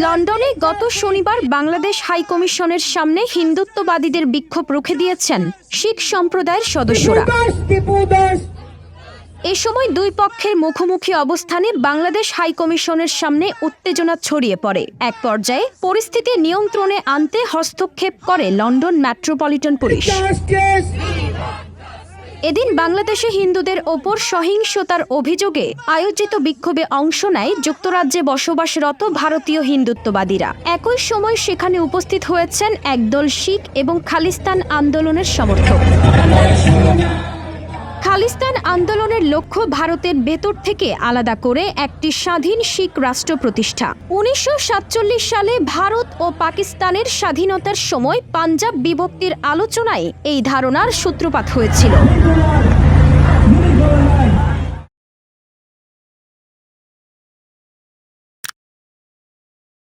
লন্ডনে গত শনিবার বাংলাদেশ হাইকমিশনের সামনে হিন্দুত্ববাদীদের বিক্ষোভ রুখে দিয়েছেন শিখ সম্প্রদায়ের সদস্যরা। এ সময় দুই পক্ষের মুখোমুখি অবস্থানে বাংলাদেশ হাইকমিশনের সামনে উত্তেজনা ছড়িয়ে পড়ে। এক পর্যায়ে পরিস্থিতি নিয়ন্ত্রণে আনতে হস্তক্ষেপ করে লন্ডন মেট্রোপলিটন পুলিশ। এদিন বাংলাদেশে হিন্দুদের ওপর সহিংসতার অভিযোগে আয়োজিত বিক্ষোভে অংশ নেয় যুক্তরাজ্যে বসবাসরত ভারতীয় হিন্দুত্ববাদীরা। একই সময় সেখানে উপস্থিত হয়েছেন একদল শিখ এবং খালিস্তান আন্দোলনের সমর্থক। খালিস্তান আন্দোলনের লক্ষ্য ভারতের ভেতর থেকে আলাদা করে একটি স্বাধীন শিখ রাষ্ট্র প্রতিষ্ঠা। 1947 সালে ভারত ও পাকিস্তানের স্বাধীনতার সময় পাঞ্জাব বিভক্তির আলোচনায় এই ধারণার সূত্রপাত হয়েছিল।